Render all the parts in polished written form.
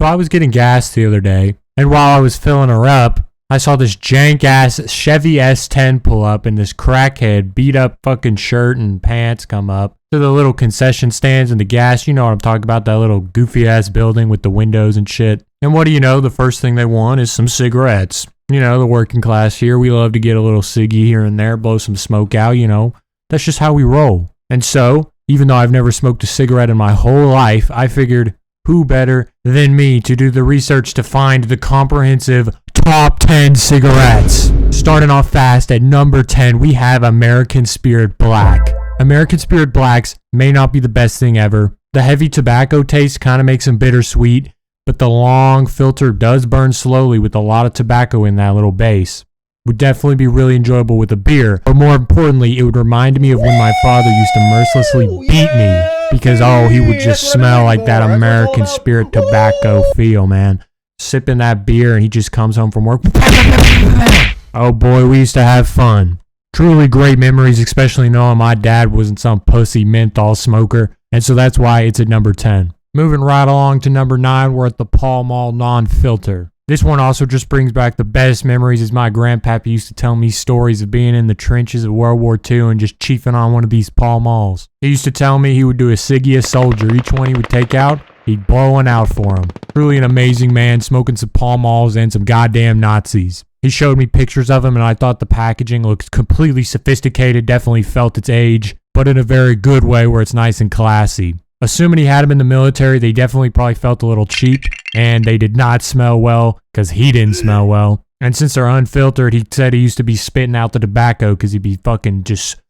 So I was getting gas the other day, and while I was filling her up, I saw this jank-ass Chevy S10 pull up and this crackhead beat-up fucking shirt and pants come up to the little concession stands and the gas. You know what I'm talking about, that little goofy-ass building with the windows and shit. And what do you know? The first thing they want is some cigarettes. You know, the working class here, we love to get a little ciggy here and there, blow some smoke out, you know. That's just how we roll. And so, even though I've never smoked a cigarette in my whole life, I figured, who better than me to do the research to find the comprehensive top 10 cigarettes. Starting off fast at number 10, we have American Spirit Black. American Spirit Blacks may not be the best thing ever. The heavy tobacco taste kind of makes them bittersweet, but the long filter does burn slowly with a lot of tobacco in that little base. Would definitely be really enjoyable with a beer, but more importantly, it would remind me of when my father used to mercilessly beat me because, he would just smell like that American Spirit tobacco feel, man. Sipping that beer and he just comes home from work. Oh boy, we used to have fun. Truly great memories, especially knowing my dad wasn't some pussy menthol smoker, and so that's why it's at number 10. Moving right along to number 9, we're at the Pall Mall non-filter. This one also just brings back the best memories, as my grandpappy used to tell me stories of being in the trenches of World War II and just chiefing on one of these Pall Malls. He used to tell me he would do a ciggy a soldier. Each one he would take out, he'd blow one out for him. Truly an amazing man, smoking some Pall Malls and some goddamn Nazis. He showed me pictures of him and I thought the packaging looked completely sophisticated, definitely felt its age, but in a very good way where it's nice and classy. Assuming he had them in the military, they definitely probably felt a little cheap, and they did not smell well, because he didn't smell well. And since they're unfiltered, he said he used to be spitting out the tobacco, because he'd be fucking just...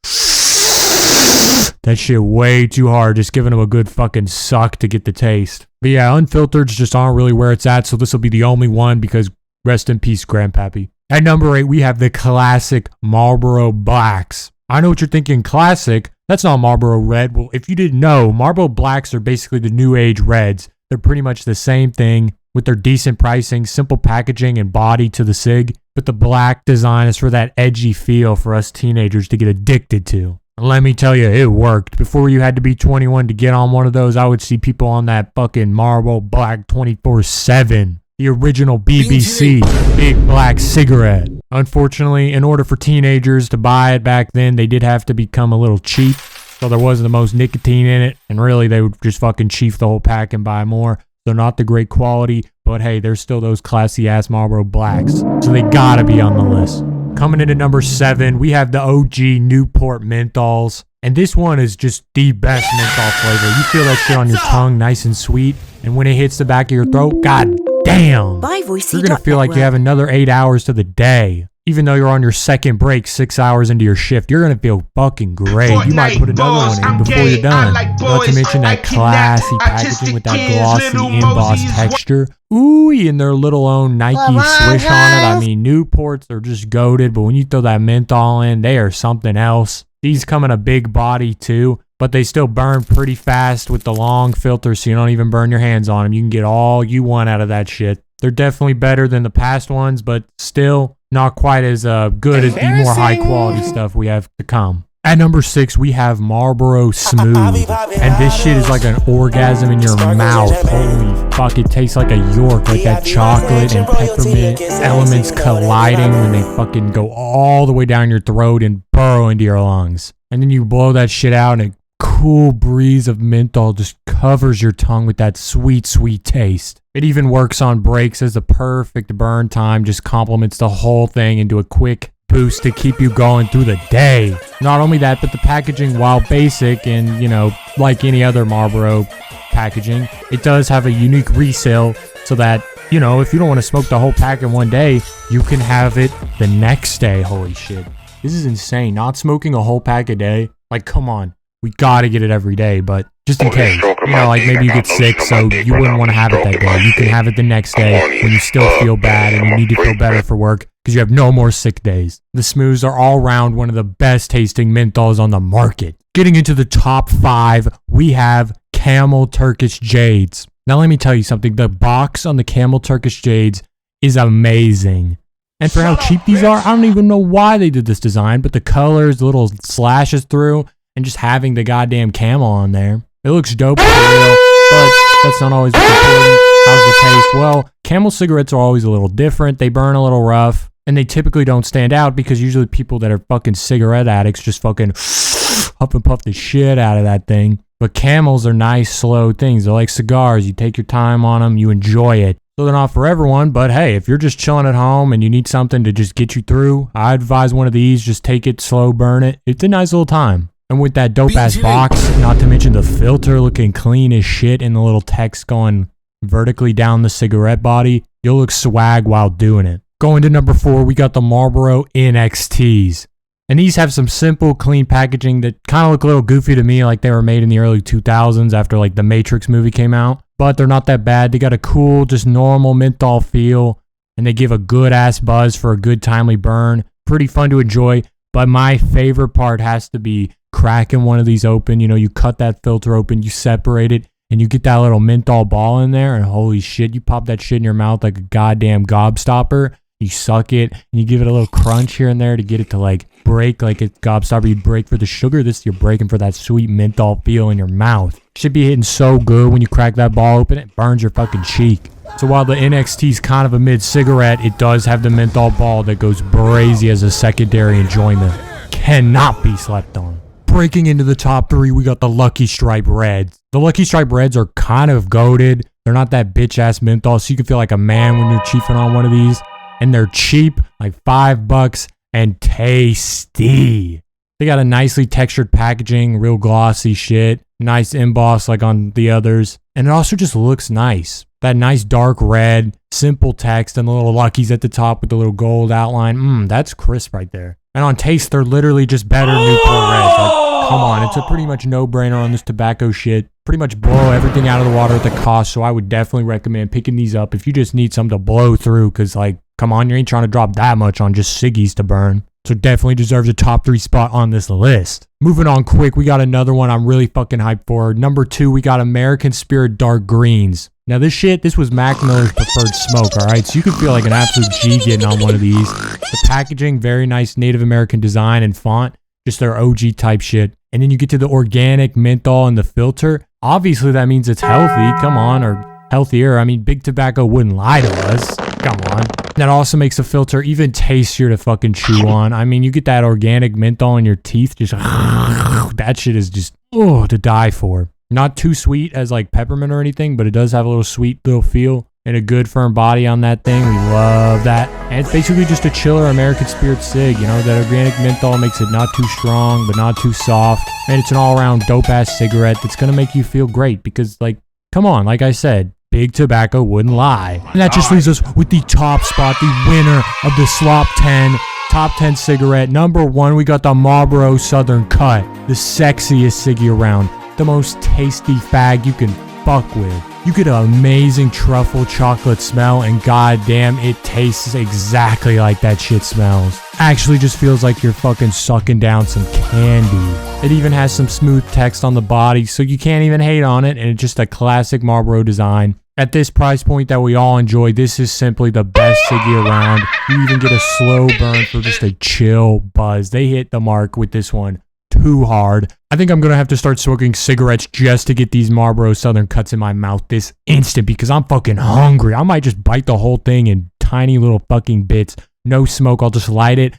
that shit way too hard, just giving him a good fucking suck to get the taste. But yeah, unfiltereds just aren't really where it's at, so this will be the only one, because rest in peace, Grandpappy. At number 8, we have the classic Marlboro Blacks. I know what you're thinking, classic? That's not Marlboro Red. Well, if you didn't know, Marlboro Blacks are basically the new age Reds. They're pretty much the same thing with their decent pricing, simple packaging, and body to the cig. But the black design is for that edgy feel for us teenagers to get addicted to. And let me tell you, it worked. Before you had to be 21 to get on one of those, I would see people on that fucking Marlboro Black 24/7. The original BBC, Big Black Cigarette. Unfortunately, in order for teenagers to buy it back then, they did have to become a little cheap. So there wasn't the most nicotine in it. And really, they would just fucking chief the whole pack and buy more. So not the great quality, but hey, there's still those classy-ass Marlboro Blacks. So they gotta be on the list. Coming in at number 7, we have the OG Newport Menthols. And this one is just the best menthol flavor. You feel that shit on your tongue, nice and sweet. And when it hits the back of your throat, god damn, you're gonna feel like you have another 8 hours to the day. Even though you're on your second break 6 hours into your shift, you're gonna feel fucking great. You might put another one in before you're done. Not to mention that classy packaging with that glossy embossed texture. Ooh, and their little own Nike swish on it. I mean, Newports are just goated, but when you throw that menthol in, they are something else. These come in a big body too, but they still burn pretty fast with the long filter, so you don't even burn your hands on them. You can get all you want out of that shit. They're definitely better than the past ones, but still not quite as good as the more high quality stuff we have to come. At number 6, we have Marlboro Smooth, and this shit is like an orgasm in your mouth. Holy fuck, it tastes like a York, like that chocolate and peppermint elements colliding when they fucking go all the way down your throat and burrow into your lungs. And then you blow that shit out and a cool breeze of menthol just covers your tongue with that sweet, sweet taste. It even works on breaks as the perfect burn time, just complements the whole thing into a quick boost to keep you going through the day. Not only that, but the packaging, while basic and, you know, like any other Marlboro packaging, it does have a unique resale so that, you know, if you don't want to smoke the whole pack in one day, you can have it the next day. Holy shit. This is insane. Not smoking a whole pack a day. Like, come on. We gotta get it every day, but just in case. You know, like maybe you get sick, so you wouldn't want to have it that day. You can have it the next day when you still feel bad and you need to feel better for work because you have no more sick days. The Smooths are all around one of the best tasting menthols on the market. Getting into the top 5, we have Camel Turkish Jades. Now let me tell you something. The box on the Camel Turkish Jades is amazing. And for how cheap these are, I don't even know why they did this design, but the colors, the little slashes through, and just having the goddamn camel on there. It looks dope for real, but That's not always what's important. How's the taste? Well, Camel cigarettes are always a little different. They burn a little rough, and they typically don't stand out because usually people that are fucking cigarette addicts just fucking huff and puff the shit out of that thing. But Camels are nice, slow things. They're like cigars. You take your time on them. You enjoy it. So they're not for everyone, but hey, if you're just chilling at home and you need something to just get you through, I advise one of these. Just take it slow, burn it. It's a nice little time. And with that dope-ass box, not to mention the filter looking clean as shit and the little text going vertically down the cigarette body, you'll look swag while doing it. Going to number 4, we got the Marlboro NXTs. And these have some simple, clean packaging that kind of look a little goofy to me, like they were made in the early 2000s after like the Matrix movie came out. But they're not that bad. They got a cool, just normal menthol feel, and they give a good ass buzz for a good timely burn. Pretty fun to enjoy. But my favorite part has to be cracking one of these open. You know, you cut that filter open, you separate it, and you get that little menthol ball in there, and holy shit, you pop that shit in your mouth like a goddamn gobstopper. You suck it, and you give it a little crunch here and there to get it to like break like a gobstopper. You break for the sugar. This, you're breaking for that sweet menthol feel in your mouth. Should be hitting so good when you crack that ball open. It burns your fucking cheek. So while the NXT is kind of a mid-cigarette, it does have the menthol ball that goes brazy as a secondary enjoyment. Cannot be slept on. Breaking into the top 3, we got the Lucky Stripe Reds. The Lucky Stripe Reds are kind of goated. They're not that bitch-ass menthol, so you can feel like a man when you're chiefing on one of these. And they're cheap, like $5, and tasty. They got a nicely textured packaging, real glossy shit. Nice emboss like on the others. And it also just looks nice. That nice dark red, simple text, and the little Luckies at the top with the little gold outline. That's crisp right there. And on taste, they're literally just better Newport Reds. Like, come on, it's a pretty much no-brainer on this tobacco shit. Pretty much blow everything out of the water at the cost, so I would definitely recommend picking these up if you just need something to blow through, because, like, come on, you ain't trying to drop that much on just ciggies to burn. So definitely deserves a top 3 spot on this list. Moving on quick, we got another one I'm really fucking hyped for. Number 2, we got American Spirit Dark Greens. Now this was Mac Miller's preferred smoke, alright? So you can feel like an absolute G getting on one of these. The packaging, very nice Native American design and font. Just their OG type shit. And then you get to the organic menthol and the filter. Obviously that means it's healthy, come on, or healthier. I mean, Big Tobacco wouldn't lie to us. Come on. That also makes the filter even tastier to fucking chew on. I mean, you get that organic menthol in your teeth, just that shit is just to die for. Not too sweet as like peppermint or anything, but it does have a little sweet little feel and a good firm body on that thing. We love that. And it's basically just a chiller American Spirit cig. You know, that organic menthol makes it not too strong, but not too soft. And it's an all-around dope-ass cigarette that's going to make you feel great because, like, come on, like I said, Big Tobacco wouldn't lie. And that just leaves us with the top spot, the winner of the Slop 10 Top 10 cigarette. Number 1, we got the Marlboro Southern Cut, the sexiest ciggy around, the most tasty fag you can fuck with. You get an amazing truffle chocolate smell, and goddamn, it tastes exactly like that shit smells. Actually just feels like you're fucking sucking down some candy. It even has some smooth text on the body, so you can't even hate on it, and it's just a classic Marlboro design. At this price point that we all enjoy, this is simply the best ciggy around. You even get a slow burn for just a chill buzz. They hit the mark with this one too hard. I think I'm gonna have to start smoking cigarettes just to get these Marlboro Southern Cuts in my mouth this instant because I'm fucking hungry. I might just bite the whole thing in tiny little fucking bits. No smoke, I'll just light it,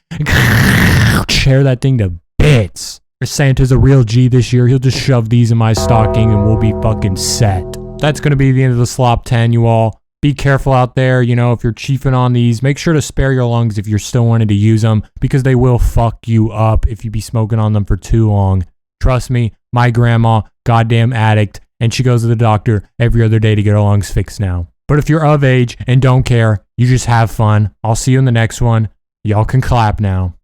share that thing to bits. If Santa's a real G this year, he'll just shove these in my stocking and we'll be fucking set. That's gonna be the end of the Slop 10, you all. Be careful out there, you know, if you're chiefing on these, make sure to spare your lungs if you're still wanting to use them because they will fuck you up if you be smoking on them for too long. Trust me, my grandma, goddamn addict, and she goes to the doctor every other day to get her lungs fixed now. But if you're of age and don't care, you just have fun. I'll see you in the next one. Y'all can clap now.